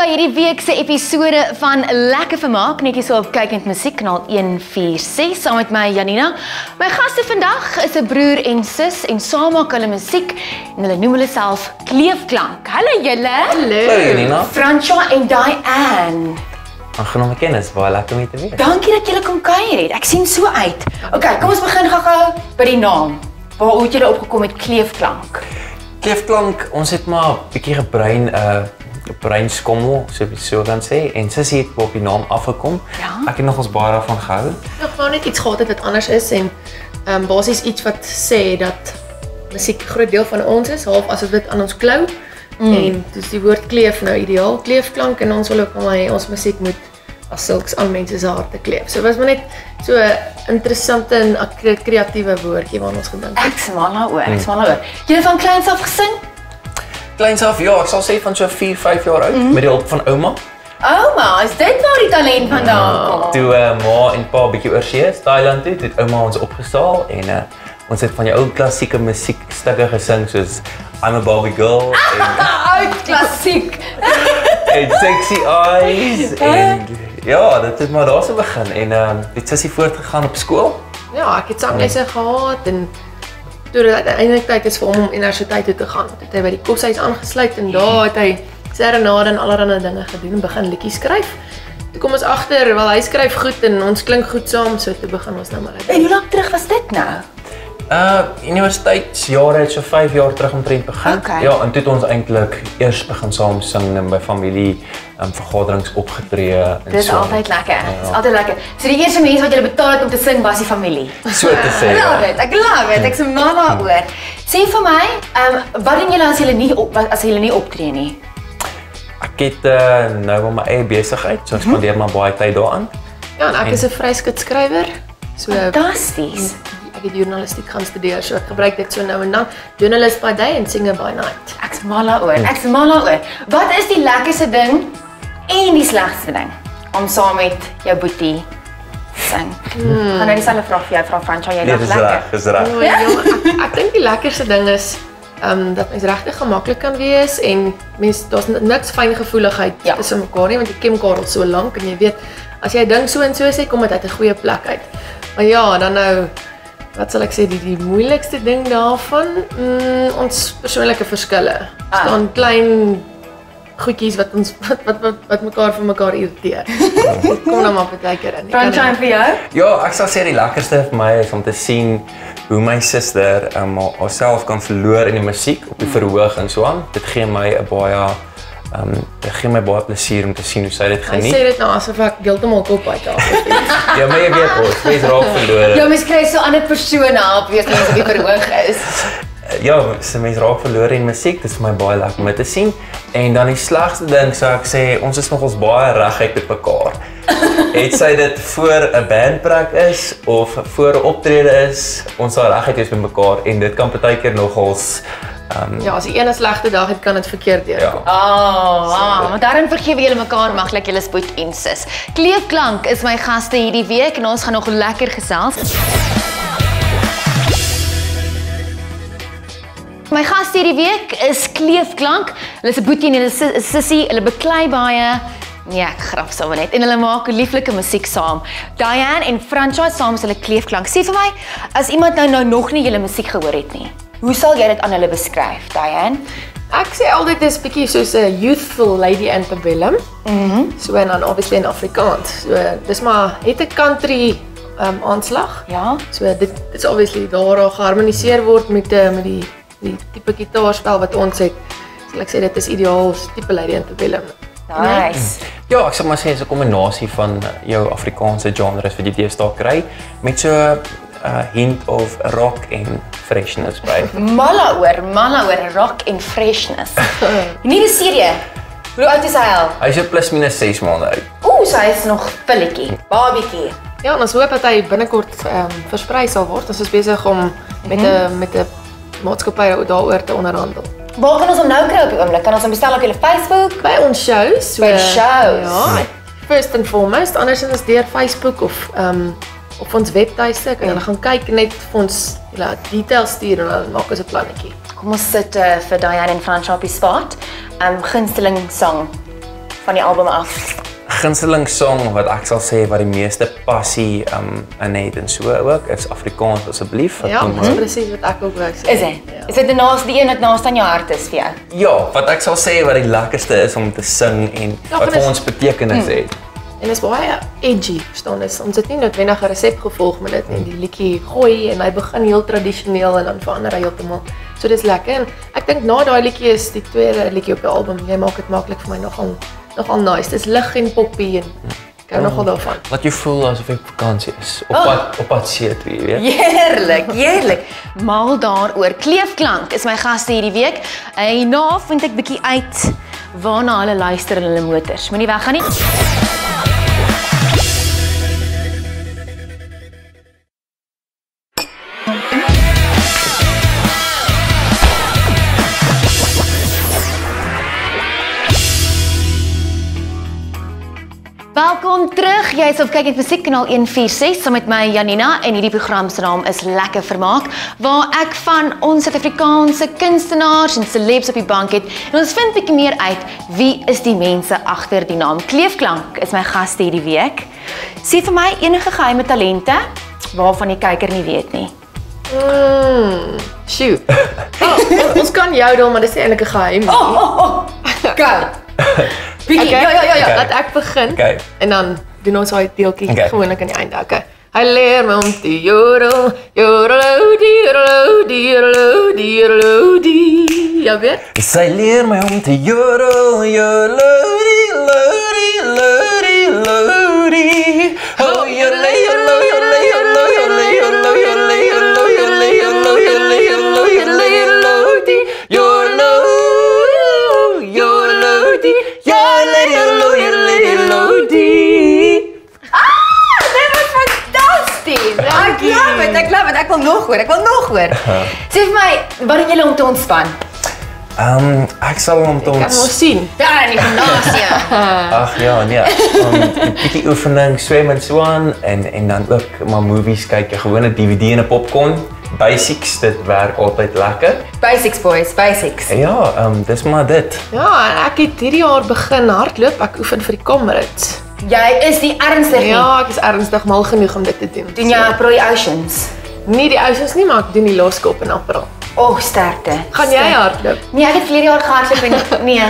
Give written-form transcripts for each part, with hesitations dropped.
by hierdie week se episode van Lekker Vermaak, net hier so op Kyk Net Musiek, kanaal 146, saam met my Janina. My gaste vandag is 'n broer en sus en saam maak hulle musiek en hulle noem hulle self Kleefklank. Hallo julle. Hallo Janina. Francois en Diane. Aangename kennis, baie lekker om hier te wees. Dankie dat julle kom kuier het. Ek sien so uit. Okay, kom ons begin gou-gou by die naam. Waar het julle opgekom met Kleefklank? Kleefklank, ons het maar 'n bietjie breinskommel, so kan sê, en sussie het op die naam afgekom. Ja. Ek het nog ons baie daarvan gehou. Nog gewoon net iets gehad het wat anders is en basies iets wat sê dat musiek 'n groot deel van ons is, half asof dit aan ons klou. En dis die woord kleef nou ideaal, kleefklank, en ons wil ook maar ons musiek moet as sulks aan mense se harte kleef. So was maar net so 'n interessante en kreatiewe woordjie waarna ons gedink het. Ek smaal daaroor. Julle van kleins af gesing? Kleins af, ja, ek sal sê van so 4, 5 jaar oud, met die hulp van ouma. Ouma, is dit waar die talent vandaan kom? Toe ma en pa bietjie oorsee is, Thailand toe, het ouma ons opgesaal en ons het van jou ou klassieke musiekstukke gesing soos I'm a Barbie Girl Oud klassiek. en Sexy Eyes en ja, dit het maar daar so begin en het sussie voortgegaan op skool. Ja, ek het sanglesse gehad en toe dit uiteindelik tyd is vir hom om universiteit toe te gaan, het hy by die koshuis aangesluit en daar het hy serenade en allerlei dinge gedoen en begin liedjies skryf. Toe kom ons agter, wel hy skryf goed en ons klink goed saam, so toe begin ons nou maar uit. En hoe lank terug was dit nou? Universiteitsjare het so 5 jaar terug omtrent begin. Okay. Ja, en toe het ons eintlik eers begin saam sing en by familie vergaderings opgetree en Dit is so. altyd lekker. Dit is altyd lekker. So die eerste mense wat julle betaal het om te sing was die familie. So te sê. I Ja. love it. Ek love it. Ek se mal daaroor. Sê vir my, wat doen julle as julle nie optree nie? Ek het nou maar my eie besigheid, so ek spandeer maar baie tyd daaraan. Ja, en ek is 'n vryskutskrywer. So Fantasties. ek het journalistiek gaan studeer, so ek gebruik dit so nou en dan. Journalist by day en singer by night. Ek se mal daaroor. Wat is die lekkerste ding en die slegste ding om saam met jou boetie sing? Gaan nou dieselfde vraag vir jou vra Francois, jy Nee, lag dis lekker. reg, dis reg. Oh, ja, ek dink die lekkerste ding is dat mens regtig gemaklik kan wees en mens daar's niks fyngevoeligheid tussen mekaar nie, want jy ken mekaar al so lank en jy weet as jy dink so en so sê, kom dit uit 'n goeie plek uit. Maar ja, dan nou wat sal ek sê die moeilikste ding daarvan, ons persoonlike verskille. Staan klein goedjies wat ons wat mekaar vir mekaar irriteer. Dit kom nou maar partykeer in. Francois vir jou? Ja, ek sal sê die lekkerste vir my is om te sien hoe my suster haarself kan verloor in die musiek op die verhoog en so aan. Dit gee my 'n baie plesier om te sien hoe sy dit Hy geniet. sê dit nou asof ek heeltemal kop uit daar. Ja, maar jy weet ons, mens raak verlore. Ja, mens kry so 'n ander persoon help wees mense op die verhoog is. Ja, so mense raak verlore in musiek, dit is vir my baie lekker om te sien. En dan die slegste ding sou ek sê, ons is nogals baie reguit met mekaar. Het sy dit voor 'n bandprek is of voor 'n optrede is, ons sal reguit wees met mekaar en dit kan partykeer nogals Ja, as die een 'n slegte dag het, kan dit verkeerd deurkom. ja. Maar daarin vergewe julle mekaar maklik julle spoed en sis. Kleefklank is my gaste hierdie week en ons gaan nog lekker gesels. My gaste hierdie week is Kleefklank. Hulle is 'n boetie en hulle is 'n sussie, hulle beklei baie. Nee, ek grap sommer net. En hulle maak lieflike musiek saam. Diane en Francois saam is hulle Kleefklank. Sê vir my, as iemand nou nog nie julle musiek gehoor het nie, hoe sal jy dit aan hulle beskryf, Diane? Ek sê altyd dis bietjie soos 'n youthful Lady Antebellum. So en dan obviously in Afrikaans. So dis maar het 'n country aanslag. Ja. So dit is obviously daar geharmoniseer word met die tipe gitaarspel wat ons het. Sal ek sê dit is ideaal tipe Lady Antebellum. Nice. Ja, ek sal maar sê dit is 'n kombinasie van jou Afrikaanse genres wat jy deesdae kry met so 'n hint of rock en freshness by. Mala oor rock en freshness. Die nuwe serie. Hoe oud is hy al? Hy is so plus minus 6 maande oud. Ooh, sy is nog pilletjie, babietjie. Ja, en ons hoop dat hy binnekort versprei sal word. Ons is besig om met 'n maatskappy daaroor te onderhandel. Waar kan ons hom nou kry op die oomblik? Kan ons hom bestel op julle Facebook? By ons shows. By shows. Ja, first and foremost, andersins deur Facebook of op ons webtuiste kan julle gaan kyk en net vir ons details stuur en dan maak ons 'n plannetjie. Kom ons sit vir Diane en Francois op die spot. Gunsteling song. van die album af? Gunsteling song wat ek sal sê wat die meeste passie in het en so ook is Afrikaans asseblief. Ja, dis presies wat ek ook wou sê. Is dit? Ja. Is dit die een wat naaste aan jou hart is vir jou? Ja, wat ek sal sê wat die lekkerste is om te sing en wat vir ons betekenis het. En is baie edgy, verstaan jy? Ons het nie noodwendig 'n resep gevolg met dit nie. Die liedjie gooi en hy begin heel tradisioneel en dan verander hy heeltemal. So dis lekker. En ek dink na daai liedjie is die tweede liedjie op die album. Jy maak dit maklik vir my nogal nice. Dis lig en poppy en ek hou nogal daarvan. Laat jou voel asof jy op vakansie is. Op pad see toe, jy weet. Heerlik. Mal daaroor. Kleefklank is my gaste hierdie week. Hierna vind ek bietjie uit waarna hulle luister in hulle motors. Moenie weggaan nie. Welkom terug. Jy is op kyk net musiek kanaal 146 saam met my Janina en hierdie program se naam is Lekker Vermaak waar ek van ons Suid-Afrikaanse kunstenaars en celebs op die bank het en ons vind 'n bietjie meer uit wie is die mense agter die naam. Kleefklank is my gaste hierdie week. Sê vir my enige geheime talente waarvan die kyker nie weet nie. Sjoe. Ons kan jou doen, maar dis nie eintlik 'n geheim nie. Go. Bietjie. Okay. Ja. Laat ek begin. Okay. En dan doen ons daai deeltjie Okay. gewoonlik aan die einde. Okay. Hy leer my om te jodel, jodelodie. Ja, weet? Sy leer my om te jodel, jodelodie, lodie, lodie, lodie. Oh, jodel, jodel, jodel, jodel, jodel, jodel, jodel, jodel, jodel, jodel, jodel, jodel, jodel, jodel, Ek love it. Ek wil nog hoor. Sê vir my, wat doen julle om te ontspan? Ek sal om te Kan ons sien. Daar in die gimnasie. Ag ja, nee. 'n bietjie oefening, swem en so aan en dan ook maar movies kyk, 'n gewone DVD en 'n popcorn. Basics, dit werk altyd lekker. Basics boys, basics. Ja, dis maar dit. Ja, en ek het hierdie jaar begin hardloop. Ek oefen vir die Comrades. Jy is die ernstig. Ja, ek is ernstig mal genoeg om dit te doen. Doen jy Pro Oceans? Nie die ouders nie, maar ek doen die loskop in April. Sterkte. Gaan jy hardloop? Nee, ek het verlede jaar gehardloop en nee,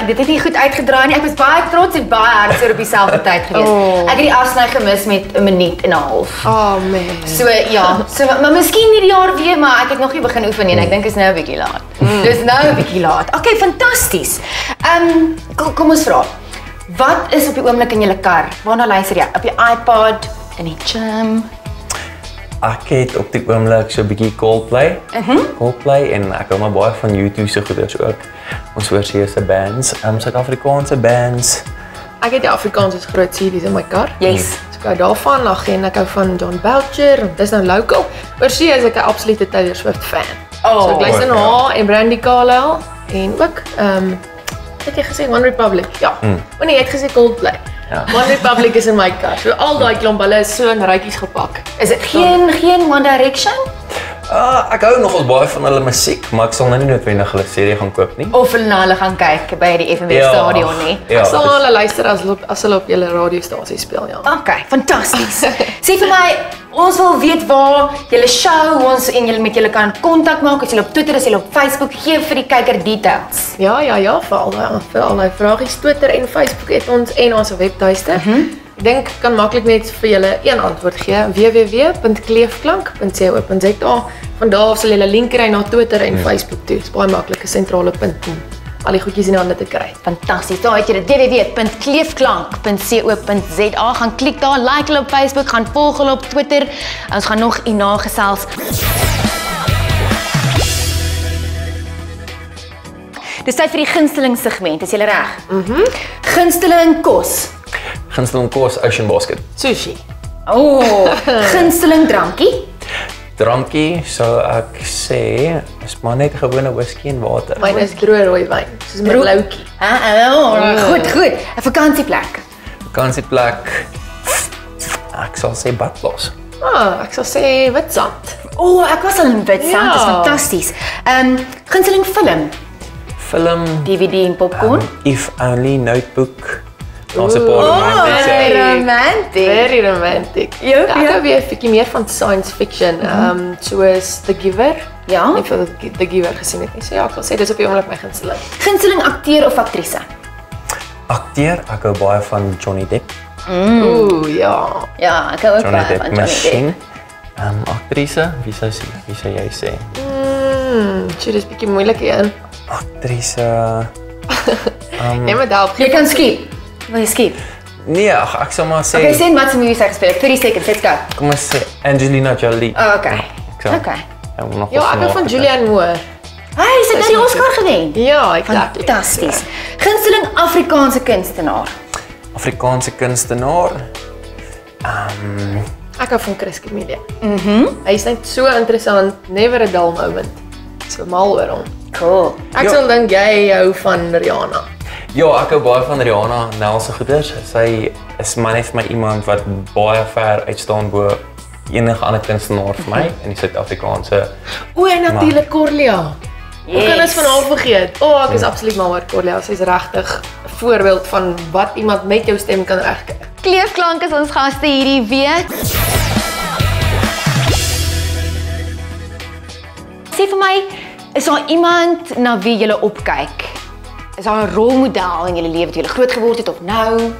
dit het nie goed uitgedraai nie. Ek was baie trots en baie hartseer op dieselfde tyd gewees. Ek het die afsny gemis met 1 minuut en 'n half. Oh man. So ja, maar miskien hierdie jaar weer, maar ek het nog nie begin oefen nie en ek dink is nou 'n bietjie laat. Dis nou 'n bietjie laat. Okay, fantasties. Kom ons vra. Wat is op die oomblik in julle kar? Waarna luister jy? Op die iPod, in die gym? Ek het op die oomblik so 'n bietjie Coldplay. Coldplay en ek hou maar baie van YouTube se goeders ook. Ons oorseese bands, Suid-Afrikaanse bands. Ek het die Afrikaanse groot CD's in my kar. Yes. So ek hou daarvan, ek hou van John Belcher, dis nou local. Oorsee is ek 'n absolute Taylor Swift fan. So ek luister na haar en Brandy Carlisle en ook het jy gesê One Republic? Ja. O nee, jy het gesê Coldplay. Ja. One Republic is in my kar. So al daai klomp hulle is so in rytjies gepak. Is dit geen One Direction? Ek hou nogals baie van hulle musiek, maar ek sal nou nie noodwendig hulle CD gaan koop nie. Of na hulle gaan kyk by die FNB stadion nie? Ja, Ek sal hulle luister as hulle op julle radiostasie speel, ja. Okay, fantasties. Sê vir my, ons wil weet waar julle show, ons en julle met julle kan kontak maak, as julle op Twitter, as julle op Facebook, gee vir die kyker details. Ja, vir al die vragies, Twitter en Facebook het ons en ons webtuiste. Ek dink kan maklik net vir julle een antwoord gee, www.kleefklank.co.za. Van daar af sal julle link kry na Twitter en Facebook toe. Dis baie maklik, 'n sentrale punt om al die goedjies in hande te kry. Fantasties. Daar het jy dit www.kleefklank.co.za. Gaan klik daar, like hulle op Facebook, gaan volg hulle op Twitter. Ons gaan nog hierna gesels. Dis tyd vir die gunsteling segment, is julle reg? Gunsteling kos. Gunsteling kos, Ocean Basket. Sushi. Gunsteling drankie. Drankie sou ek sê is maar net 'n gewone whisky en water. Myne is droë rooi wyn, soos met loukie. Goed. 'n Vakansieplek. Vakansieplek. Ek sal sê badplaas. Ek sal sê Witstrand. Ek was al in Witstrand, dis Ja. fantasties. Gunsteling film. film, DVD en popcorn. If Only, Notebook. Daar's 'n paar romantiese. romantic. Very romantic. Ja, Ek hou weer 'n bietjie meer van science fiction, soos The Giver. Ja. Ek het The Giver gesien het nie. So ja, ek wil sê dis op die oomblik my gunsteling. Gunsteling akteur of aktrise? Akteur, ek hou baie van Johnny Depp. Ooh, ja. Ja, ek hou ook Johnny baie Depp van Johnny masjien. Depp. Aktrise, wie sou jy sê? So dis bietjie moeilik een. Aktrise. Neem dit help. Jy kan skiep. Wil jy skiep? Nee, ek sal maar sê. Okay, sê wat se movie sy gespeel het. 30 seconds, let's go. Kom ons sê Angelina Jolie. Oh, okay. So, Okay. Ja, ek hou van Julianne Moore. Hey, sy het nou die Oscar gewen. Ja, exactly. Fantasties. Gunsteling Afrikaanse kunstenaar. Afrikaanse kunstenaar. Ek hou van Chris Camille. Hy is net so interessant, never a dull moment. So mal oor hom. Cool. Ek sal dink jy hou van Rihanna. Ja, ek hou baie van Rihanna Nelse goeders. Sy is maar net vir my iemand wat baie ver uitstaan bo enige ander kunstenaar vir my in die Suid-Afrikaanse. O, en natuurlik Corlia. Hoe kan ons van haar vergeet? Ek is absoluut mal oor Corlia. Sy's regtig 'n voorbeeld van wat iemand met jou stem kan regkry. Kleefklank is ons gaste hierdie week. Sê vir my, is daar iemand na wie jy opkyk? Is daar 'n rolmodel in jou lewe wat jy groot geword het of nou?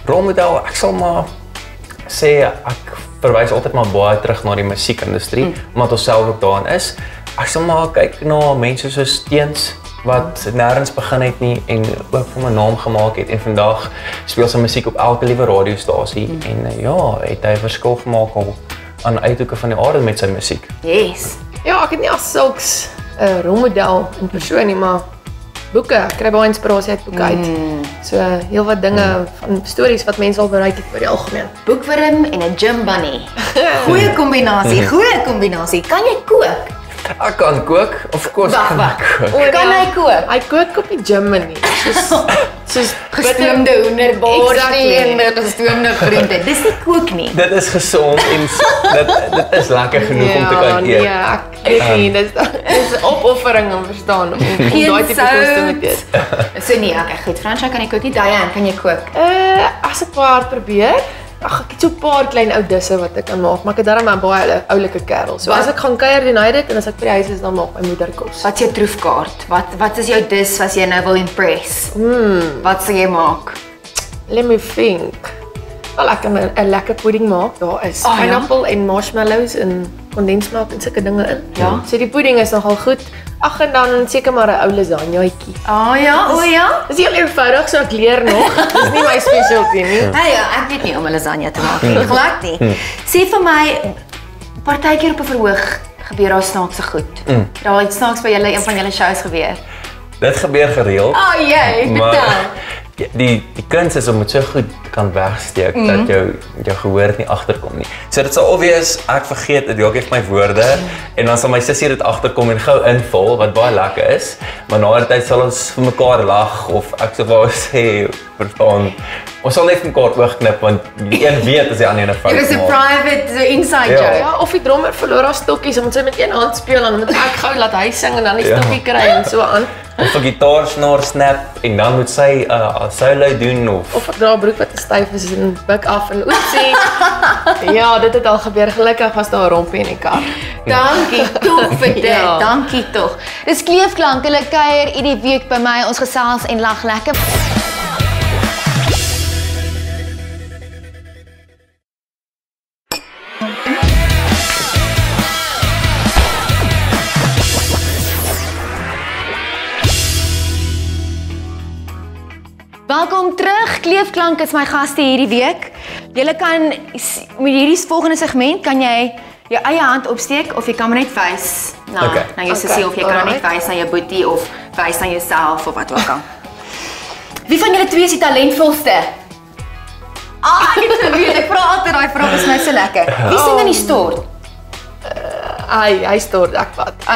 Rolmodel, ek sal maar sê ek verwys altyd maar baie terug na die musiekindustrie, omdat ons self ook daarin is. Ek sal maar kyk na mense soos Teens wat nêrens begin het nie en ook vir 'n naam gemaak het en vandag speel sy musiek op elke liewe radiostasie en ja, het hy 'n verskil gemaak al aan uithoeke van die aarde met sy musiek. Yes. Ja, ek het nie as sulks 'n rolmodel in persoon nie, maar boeke. Ek kry baie inspirasie uit boeke uit. So heel wat dinge van stories wat mense al bereik het oor die algemeen. Boekwurm en 'n gym bunny. Goeie kombinasie, goeie kombinasie. Kan jy kook? Ek kan kook, of course Wag, kan wag. ek kook. Kan hy kook? Hy kook op die gym manier. Soos Gestoomde hoenderborstie Exactly. en gestoomde groente. Dis nie kook nie. Dit is gesond en dit is lekker genoeg om te kan nee, eet. ek weet nie, dis 'n opoffering om verstaan om daai tipe kos te moet eet. So nee, okay, goed. Fransja kan jy kook nie. Diane, kan jy kook? As ek paar probeer, ek het so 'n paar klein ou disse wat ek kan maak, maar ek het darm 'n baie oulike kerel. So as ek gaan kuier doen hy dit en as ek by die huis is dan maak my moeder kos. Wat is jou troefkaart? Wat is jou dis wat jy nou wil impress? Wat sal jy maak? Let me think. Wel ek kan 'n lekker pudding maak. Daar is ja? pineappel en marshmallows en kondensmelk en sulke dinge in. Ja. So die pudding is nogal goed. Ag en dan seker maar 'n ou lasagneetjie. Ja, o ja. Dis heel eenvoudig, so ek leer nog. Dis nie my specialty nie. Hey, ja, ek weet nie om 'n lasagne te maak nie. Glad nie. Sê vir my, partykeer op 'n verhoog gebeur daar snaakse goed. Daar het snaaks by julle een van julle shows gebeur. Dit gebeur gereeld. Jy, vertel. Die kuns is om dit so goed te kan wegsteek dat jou gehoor nie agterkom nie. So dit sal al wees ek vergeet dit dalk net my woorde en dan sal my sussie dit agterkom en gou invul wat baie lekker is. Maar na 'n tyd sal ons vir mekaar lag of ek sou wou sê verstaan. Ons sal net mekaar oogknip want die een weet as die ander 'n fout Dit is 'n maak. private inside Ja. joke. Ja, of die drummer verloor haar stokkies, omdat sy met een hand speel en moet ek gou laat hy sing en dan die Ja. stokkie kry en so aan. Of 'n gitaarsnaar snap en dan moet sy 'n solo doen of Of ek dra 'n broek wat te styf is en buk af en oetsie. Ja, dit het al gebeur. Gelukkig was daar 'n rompie in die kar. Dankie tog vir dit. Ja. Dankie tog. Dis Kleefklank. Hulle kuier hierdie week by my. Ons gesels en lag lekker. Welkom terug. Kleefklank is my gaste hierdie week. Julle kan met hierdie volgende segment kan jy jou eie hand opsteek of jy kan maar net wys na jou sussie of jy kan net wys na jou boetie of wys na jouself of wat ook al. Wie van julle twee is die talentvolste? Ek het geweet, ek vra altyd daai vraag, is my so lekker. Wie sing in die stort? Hy stort ek wat.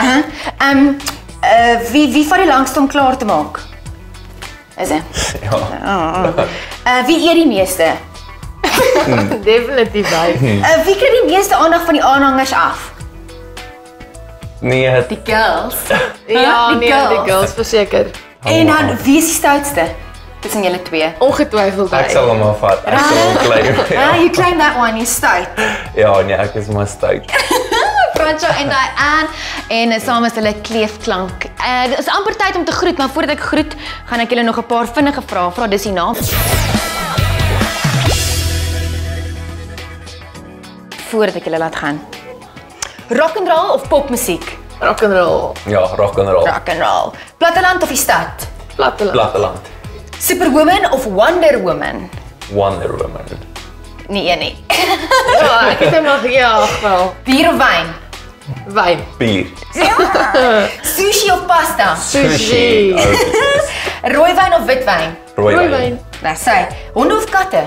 Wie vat die langste om klaar te maak? Is dit? ja. Wie eet die meeste? Definitief hy. Wie kry die meeste aandag van die aanhangers af? Nee, Die girls. Ja, die nee, girls. die girls verseker. En dan wie is die stoutste tussen julle twee? Ongetwyfeld ek sal hom maar vat. Ek sal hom klein. Ah, you claim that one, you stout. Ja, nee, ek is maar stout. Franco en Diane en saam is hulle kleefklank. Dit is amper tyd om te groet, maar voordat ek groet, gaan ek julle nog 'n paar vinnige vrae vra. Dis die naam. Voordat ek julle laat gaan. Rock and roll of popmusiek? Rock and roll. Ja, rock and roll. Rock and roll. Platteland of die stad? Platteland. Platteland. Superwoman of Wonder Woman? Wonder Woman. Nee, een nie. Ja, ek het hom al ja, wel. Bier of wyn? Wyn. Bier. Sushi of pasta? Sushi. Rooiwyn of witwyn? Rooiwyn. Nou sê, honde of katte?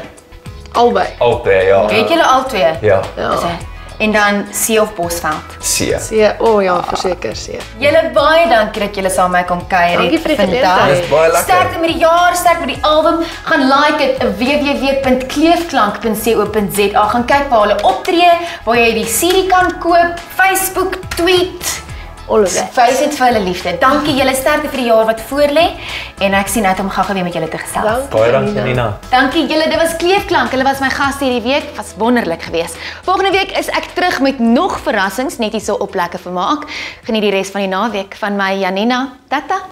Albei. Altyd, ja. Het julle al twee? Ja. Ja. En dan see of Bosveld? See. See, o ja, verseker see. Julle baie dankie dat julle saam met my kom kuier Dankie vir die vandag. geleentheid. Dis baie lekker. Sterkte met die jaar, sterk met die album. Gaan like dit www.kleefklank.co.za. Gaan kyk waar hulle optree, waar jy die CD kan koop, Facebook, tweet. All of that. Wys dit vir hulle liefde. Dankie julle, sterkte vir die jaar wat voorlê en ek sien uit om gou-gou weer met julle te gesels. Baie dankie, Nina. Dankie julle, dit was Kleefklank. Hulle was my gaste hierdie week. Was wonderlik geweest. Volgende week is ek terug met nog verrassings net hierso op Lekker Vermaak. Geniet die res van die naweek van my Janina. Tata.